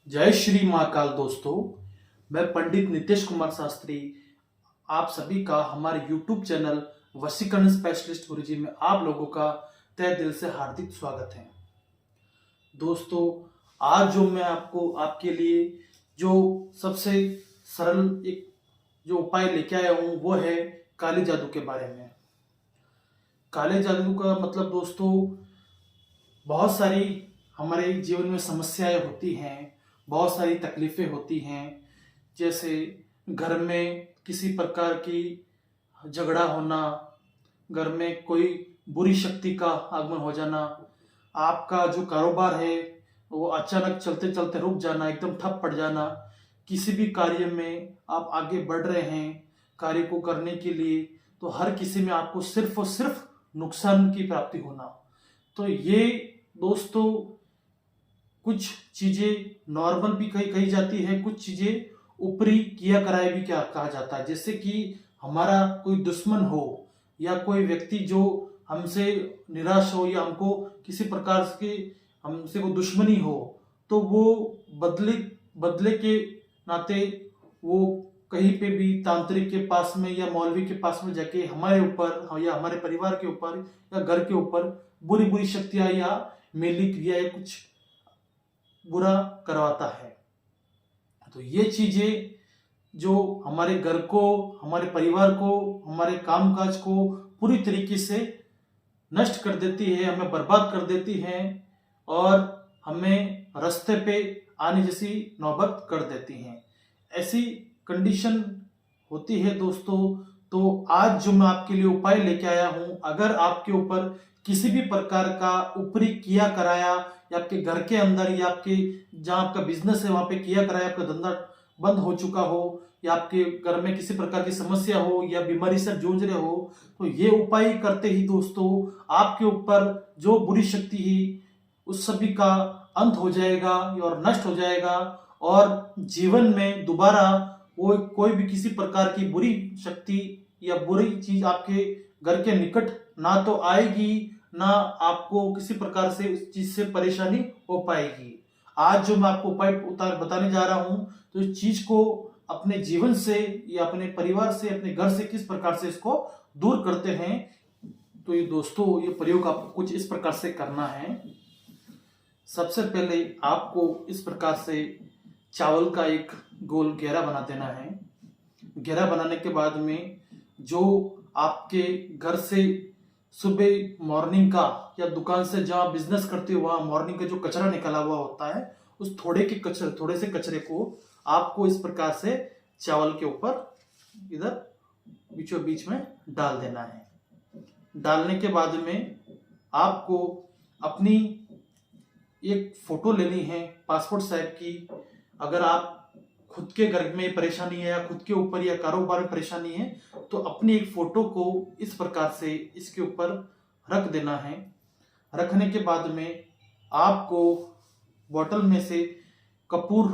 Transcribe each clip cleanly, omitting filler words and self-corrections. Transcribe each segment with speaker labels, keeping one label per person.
Speaker 1: जय श्री महाकाल दोस्तों। मैं पंडित नितेश कुमार शास्त्री आप सभी का हमारे YouTube चैनल वशीकरण स्पेशलिस्ट गुरुजी में आप लोगों का तहे दिल से हार्दिक स्वागत है। दोस्तों, आज जो मैं आपको आपके लिए जो सबसे सरल एक जो उपाय लेके आया हूँ वो है काले जादू के बारे में। काले जादू का मतलब दोस्तों, बहुत सारी हमारे जीवन में समस्याएं होती हैं, बहुत सारी तकलीफें होती हैं। जैसे घर में किसी प्रकार की झगड़ा होना, घर में कोई बुरी शक्ति का आगमन हो जाना, आपका जो कारोबार है वो अचानक चलते चलते रुक जाना, एकदम ठप पड़ जाना, किसी भी कार्य में आप आगे बढ़ रहे हैं कार्य को करने के लिए, तो हर किसी में आपको सिर्फ और सिर्फ नुकसान की प्राप्ति होना। तो ये दोस्तों, कुछ चीजें नॉर्मल भी कही जाती है, कुछ चीजें ऊपरी किया कराए भी क्या कहा जाता है। जैसे कि हमारा कोई दुश्मन हो या कोई व्यक्ति जो हमसे निराश हो या हमको किसी प्रकार की हमसे कोई दुश्मनी हो, तो वो बदले बदले के नाते वो कहीं पे भी तांत्रिक के पास में या मौलवी के पास में जाके हमारे ऊपर या हमारे परिवार के ऊपर या घर के ऊपर बुरी बुरी शक्तियां या मेली क्रिया या कुछ बुरा करवाता है। तो ये चीजें जो हमारे घर को, हमारे परिवार को, हमारे कामकाज को पूरी तरीके से नष्ट कर देती है, हमें बर्बाद कर देती है और हमें रास्ते पे आने जैसी नौबत कर देती हैं। ऐसी कंडीशन होती है दोस्तों। तो आज जो मैं आपके लिए उपाय लेके आया हूं, अगर आपके ऊपर किसी भी प्रकार का ऊपरी किया कराया या आपके घर के अंदर या आपके जहां आपका बिजनेस है वहां पे किया कराया आपका धंधा बंद हो चुका हो या आपके घर में किसी प्रकार की समस्या हो या बीमारी से जूझ रहे हो, तो ये उपाय करते ही दोस्तों आपके ऊपर जो बुरी शक्ति है उस सभी का अंत हो जाएगा और नष्ट हो जाएगा और जीवन में दोबारा वो कोई भी किसी प्रकार की बुरी शक्ति या बुरी चीज आपके घर के निकट ना तो आएगी, ना आपको किसी प्रकार से उस चीज से परेशानी हो पाएगी। आज जो मैं आपको उपाय बताने जा रहा हूं, तो इस चीज को अपने जीवन से या अपने परिवार से, अपने घर से किस प्रकार से इसको दूर करते हैं। तो ये दोस्तों, ये प्रयोग आपको कुछ इस प्रकार से करना है। सबसे पहले आपको इस प्रकार से चावल का एक गोल घेरा बना देना है। घेरा बनाने के बाद में जो आपके घर से सुबह मॉर्निंग का या दुकान से जहां बिजनेस करते हो वहां मॉर्निंग का जो कचरा निकला हुआ होता है, उस थोड़े से कचरे को आपको इस प्रकार से चावल के ऊपर इधर बीचों बीच में डाल देना है। डालने के बाद में आपको अपनी एक फोटो लेनी है पासपोर्ट साइज की। अगर आप खुद के घर में परेशानी है या खुद के ऊपर या कारोबार में परेशानी है, तो अपनी एक फोटो को इस प्रकार से इसके ऊपर रख देना है। रखने के बाद में आपको बोतल में से कपूर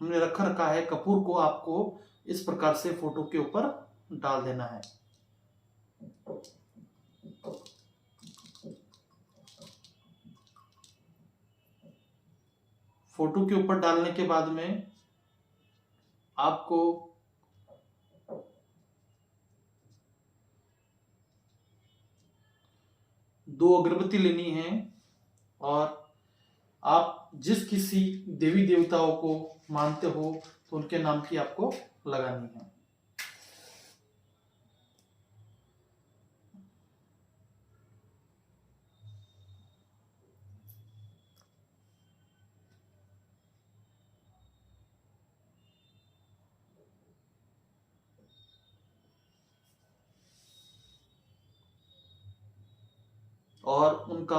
Speaker 1: हमने रखा है, कपूर को आपको इस प्रकार से फोटो के ऊपर डाल देना है। फोटो के ऊपर डालने के बाद में आपको दो अगरबत्ती लेनी है और आप जिस किसी देवी देवताओं को मानते हो तो उनके नाम की आपको लगानी है। और उनका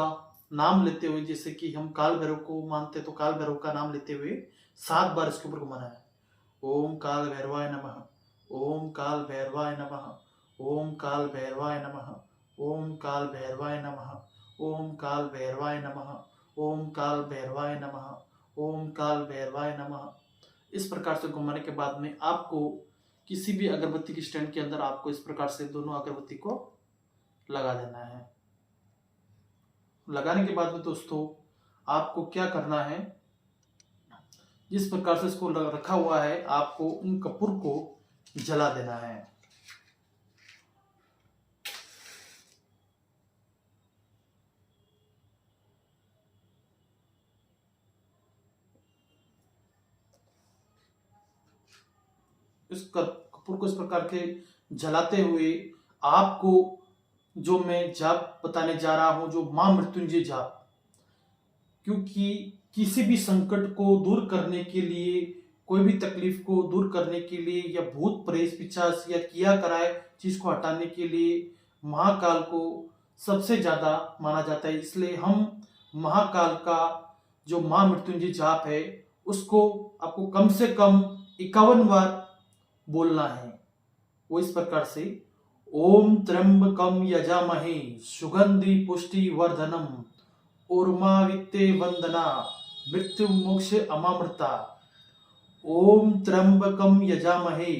Speaker 1: नाम लेते हुए, जैसे कि हम काल भैरव को मानते तो काल भैरव का नाम लेते हुए 7 बार इसके ऊपर घुमाना है। ओम काल भैरवाय नमः, ओम काल भैरवाय नमः, ओम काल भैरवाय नमः, ओम काल भैरवाय नमः, ओम काल भैरवाय नमः, ओम काल भैरवाय नमः, ओम काल भैरवाय नमः। इस प्रकार से घुमाने के बाद में आपको किसी भी अगरबत्ती की स्टैंड के अंदर आपको इस प्रकार से दोनों अगरबत्ती को लगा देना है। लगाने के बाद में दोस्तों आपको क्या करना है, जिस प्रकार से इसको रखा हुआ है, आपको उन कपूर को जला देना है। इस कपूर को इस प्रकार के जलाते हुए आपको जो मैं जाप बताने जा रहा हूं, जो मां मृत्युंजय जाप, क्योंकि किसी भी संकट को दूर करने के लिए, कोई भी तकलीफ को दूर करने के लिए, या भूत प्रेत पिशाच या किया कराए चीज को हटाने के लिए महाकाल को सबसे ज्यादा माना जाता है। इसलिए हम महाकाल का जो मां मृत्युंजय जाप है उसको आपको कम से कम 51 बार बोलना है। वो इस प्रकार से: ओम त्र्यंबकम यजामहे सुगंधि पुष्टि वर्धनम उर्मावित्ते वंदना मृत्यु मोक्ष अमामृता। ओम त्र्यंबकम यजामहे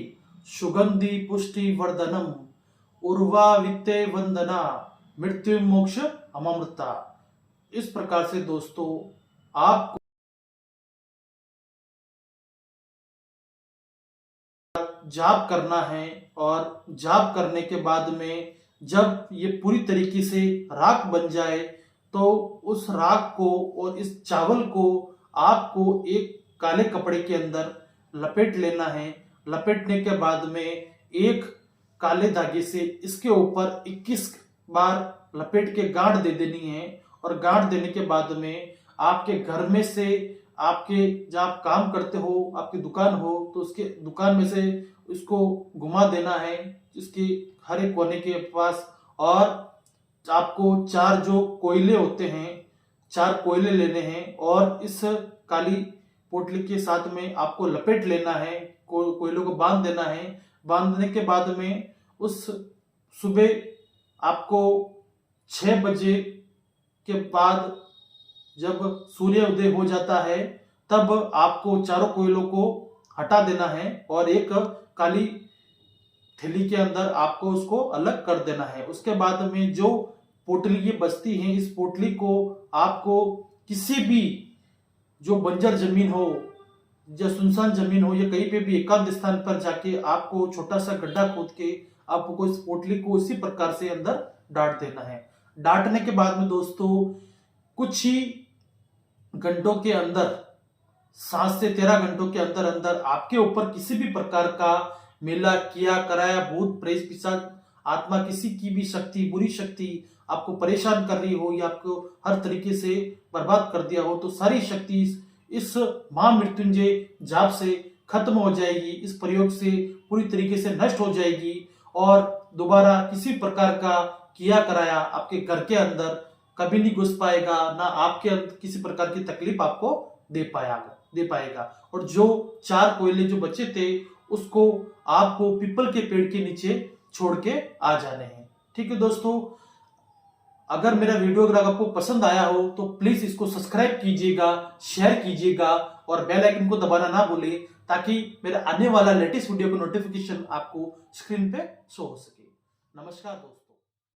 Speaker 1: सुगंधि पुष्टि वर्धनम उर्वावित्ते वंदना मृत्यु मोक्ष अमामृता। इस प्रकार से दोस्तों आपको जाप करना है, और जाप करने के बाद में जब ये पूरी तरीके से राख बन जाए तो उस राख को और इस चावल को आपको एक काले कपड़े के अंदर लपेट लेना है। लपेटने के बाद में एक काले धागे से इसके ऊपर 21 बार लपेट के गांठ दे देनी है, और गांठ देने के बाद में आपके घर में से, आपके जहाँ आप काम करते हो, आपकी दुकान हो तो उसके दुकान में से उसको घुमा देना है इसके हर एक कोने के पास। और आपको 4 जो कोयले होते हैं, 4 कोयले लेने हैं और इस काली पोटली के साथ में आपको लपेट लेना है, कोयलों को बांध देना है। बांधने के बाद में उस सुबह आपको 6 बजे के बाद जब सूर्य उदय हो जाता है तब आपको चारों कोयलों को हटा देना है, और एक काली थैली के अंदर आपको उसको अलग कर देना है। उसके बाद में जो पोटली ये बचती है, इस पोटली को आपको किसी भी जो बंजर जमीन हो या सुनसान जमीन हो या कहीं पे भी एकांत स्थान पर जाके आपको छोटा सा गड्ढा खोद के आपको इस पोटली को इसी प्रकार से अंदर डांट देना है। डांटने के बाद में दोस्तों कुछ ही घंटों के अंदर, 7 से 13 घंटों के अंदर अंदर आपके ऊपर किसी भी प्रकार का मेला किया कराया भूत प्रेत पिशाच आत्मा, किसी की भी शक्ति, बुरी शक्ति आपको परेशान कर रही हो या आपको हर तरीके से बर्बाद कर दिया हो, तो सारी शक्ति इस मां मृत्युंजय जाप से खत्म हो जाएगी, इस प्रयोग से पूरी तरीके से नष्ट हो जाएगी, और दोबारा किसी प्रकार का किया कराया आपके घर के अंदर कभी नहीं घुस पाएगा, ना आपके अंदर किसी प्रकार की तकलीफ आपको दे पाएगा। और जो 4 कोयले जो बचे थे उसको आपको पीपल के पेड़ के नीचे छोड़ के आ जाने हैं। ठीक है दोस्तों, अगर मेरा वीडियो अगर आपको पसंद आया हो तो प्लीज इसको सब्सक्राइब कीजिएगा, शेयर कीजिएगा और बेल आइकन को दबाना ना भूलें, ताकि मेरा आने वाला लेटेस्ट वीडियो का नोटिफिकेशन आपको स्क्रीन पे शो हो सके। नमस्कार दोस्तों।